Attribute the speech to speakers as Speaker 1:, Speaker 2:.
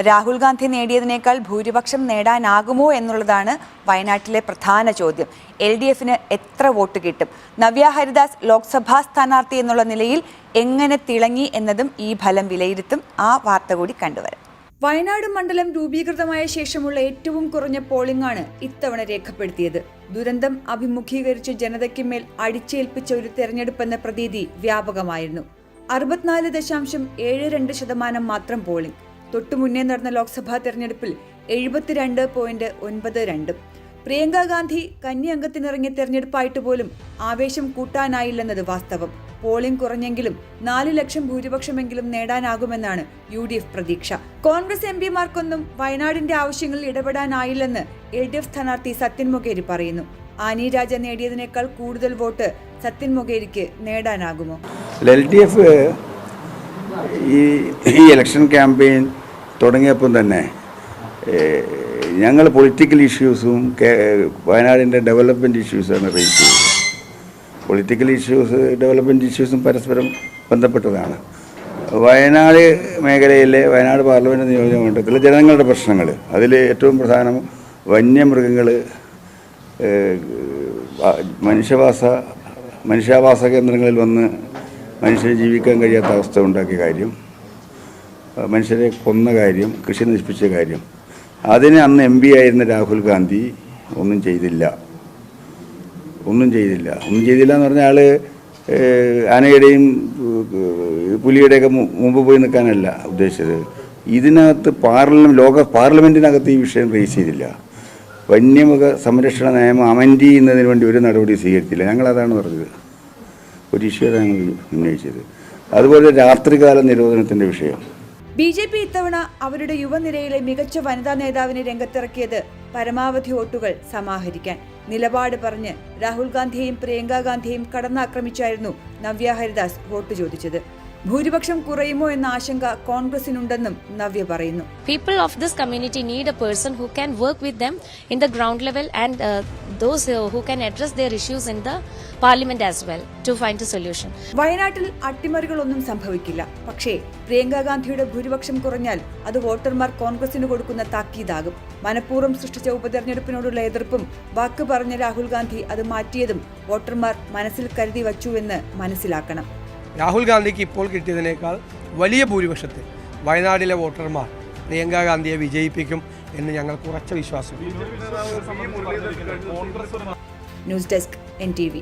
Speaker 1: രാഹുൽ ഗാന്ധി നേടിയതിനേക്കാൾ ഭൂരിപക്ഷം നേടാനാകുമോ എന്നുള്ളതാണ് വയനാട്ടിലെ പ്രധാന ചോദ്യം. LDFന് എത്ര വോട്ട് കിട്ടും? നവ്യ ഹരിദാസ് ലോക്സഭാ സ്ഥാനാർത്ഥി എന്നുള്ള നിലയിൽ എങ്ങനെ തിളങ്ങി എന്നതും ഈ ഫലം വിലയിരുത്തും. ആ വാർത്ത കൂടി കണ്ടുവരാം. വയനാട് മണ്ഡലം രൂപീകൃതമായ ശേഷമുള്ള ഏറ്റവും കുറഞ്ഞ പോളിംഗാണ് ഇത്തവണ രേഖപ്പെടുത്തിയത്. ദുരന്തം അഭിമുഖീകരിച്ച ജനതയ്ക്ക് മേൽ അടിച്ചേൽപ്പിച്ച ഒരു തെരഞ്ഞെടുപ്പെന്ന പ്രതീതി വ്യാപകമായിരുന്നു. 64.72% മാത്രം പോളിംഗ്. തൊട്ടുമുന്നേ നടന്ന ലോക്സഭാ തെരഞ്ഞെടുപ്പിൽ 72.92. പ്രിയങ്ക ഗാന്ധി കന്നി അംഗത്തിനിറങ്ങിയ തെരഞ്ഞെടുപ്പായിട്ട് പോലും ആവേശം കൂട്ടാനായില്ലെന്നത് വാസ്തവം. പോളിംഗ് കുറഞ്ഞെങ്കിലും 4 ലക്ഷം ഭൂരിപക്ഷമെങ്കിലും നേടാനാകുമെന്നാണ് UDF പ്രതീക്ഷ. കോൺഗ്രസ് MPമാർക്കൊന്നും വയനാടിന്റെ ആവശ്യങ്ങളിൽ ഇടപെടാനായില്ലെന്ന് LDF സ്ഥാനാർത്ഥി സത്യൻ മൊകേരി പറയുന്നു. ആനി രാജ നേടിയതിനേക്കാൾ കൂടുതൽ വോട്ട് സത്യൻ മൊകേരിക്ക് നേടാനാകുമോ?
Speaker 2: LDF ഈ ഇലക്ഷൻ ക്യാമ്പയിൻ തുടങ്ങിയപ്പം തന്നെ ഞങ്ങൾ പൊളിറ്റിക്കൽ ഇഷ്യൂസും വയനാടിൻ്റെ ഡെവലപ്മെൻറ്റ് ഇഷ്യൂസാണ് റേസ് ചെയ്തത്. പൊളിറ്റിക്കൽ ഇഷ്യൂസ് ഡെവലപ്മെൻറ്റ് ഇഷ്യൂസും പരസ്പരം ബന്ധപ്പെട്ടതാണ്. വയനാട് മേഖലയിലെ വയനാട് പാർലമെൻറ്റ് നിയോജക മണ്ഡലത്തിലെ ജനങ്ങളുടെ പ്രശ്നങ്ങൾ, അതിൽ ഏറ്റവും പ്രധാനം വന്യമൃഗങ്ങൾ മനുഷ്യാവാസ കേന്ദ്രങ്ങളിൽ വന്ന് മനുഷ്യരെ ജീവിക്കാൻ കഴിയാത്ത അവസ്ഥ ഉണ്ടാക്കിയ കാര്യം, മനുഷ്യരെ കൊന്ന കാര്യം, കൃഷി നശിപ്പിച്ച കാര്യം, അതിന് അന്ന് MP ആയിരുന്ന രാഹുൽ ഗാന്ധി ഒന്നും ചെയ്തില്ല എന്ന് പറഞ്ഞാൽ ആനയുടെയും പുലിയുടെയൊക്കെ മുമ്പ് പോയി നിൽക്കാനല്ല ഉദ്ദേശിച്ചത്. ഇതിനകത്ത് പാർലമെൻറ്റിനകത്ത് ഈ വിഷയം റേസ് ചെയ്തില്ല. വന്യമൃഗ സംരക്ഷണ നിയമം അമെൻഡ് ചെയ്യുന്നതിന് വേണ്ടി ഒരു നടപടി സ്വീകരിച്ചില്ല. ഞങ്ങളതാണ് പറഞ്ഞത്, ഒരു ഇഷ്യൂ ഞങ്ങൾ ഉന്നയിച്ചത്. അതുപോലെ രാത്രികാല നിരോധനത്തിൻ്റെ വിഷയം.
Speaker 1: BJP ഇത്തവണ അവരുടെ യുവനിരയിലെ മികച്ച വനിതാ നേതാവിനെ രംഗത്തിറക്കിയത് പരമാവധി വോട്ടുകൾ സമാഹരിക്കാൻ. നിലപാട് പറഞ്ഞ് രാഹുൽ ഗാന്ധിയെയും പ്രിയങ്ക ഗാന്ധിയെയും കടന്നാക്രമിച്ചായിരുന്നു നവ്യ ഹരിദാസ് വോട്ട് ചോദിച്ചത്. ഭൂരിപക്ഷം കുറയുമോ എന്ന ആശങ്ക കോൺഗ്രസിനുണ്ടെന്നും നവ്യ പറയുന്നു.
Speaker 3: People of this community need a person who can work with them in the ground level and those who can address their issues in the parliament as well to find a solution.
Speaker 1: വയനാട്ടിൽ അട്ടിമറികളൊന്നും സംഭവിക്കില്ല. പക്ഷേ പ്രിയങ്ക ഗാന്ധിയുടെ ഭൂരിപക്ഷം കുറഞ്ഞാൽ അത് വോട്ടർമാർ കോൺഗ്രസിന് കൊടുക്കുന്ന താക്കീതാകും. മനഃപൂർവ്വം സൃഷ്ടിച്ച ഉപതെരഞ്ഞെടുപ്പിനോടുള്ള എതിർപ്പും വാക്ക് പറഞ്ഞ രാഹുൽ ഗാന്ധി അത് മാറ്റിയതും വോട്ടർമാർ മനസ്സിൽ കരുതി വച്ചുവെന്ന് മനസ്സിലാക്കണം.
Speaker 4: രാഹുൽ ഗാന്ധിക്ക് ഇപ്പോൾ കിട്ടിയതിനേക്കാൾ വലിയ ഭൂരിപക്ഷത്തിൽ വയനാട്ടിലെ വോട്ടർമാർ പ്രിയങ്ക ഗാന്ധിയെ വിജയിപ്പിക്കും എന്ന് ഞങ്ങൾക്ക് ഉറച്ച വിശ്വാസം.
Speaker 1: News desk NTV.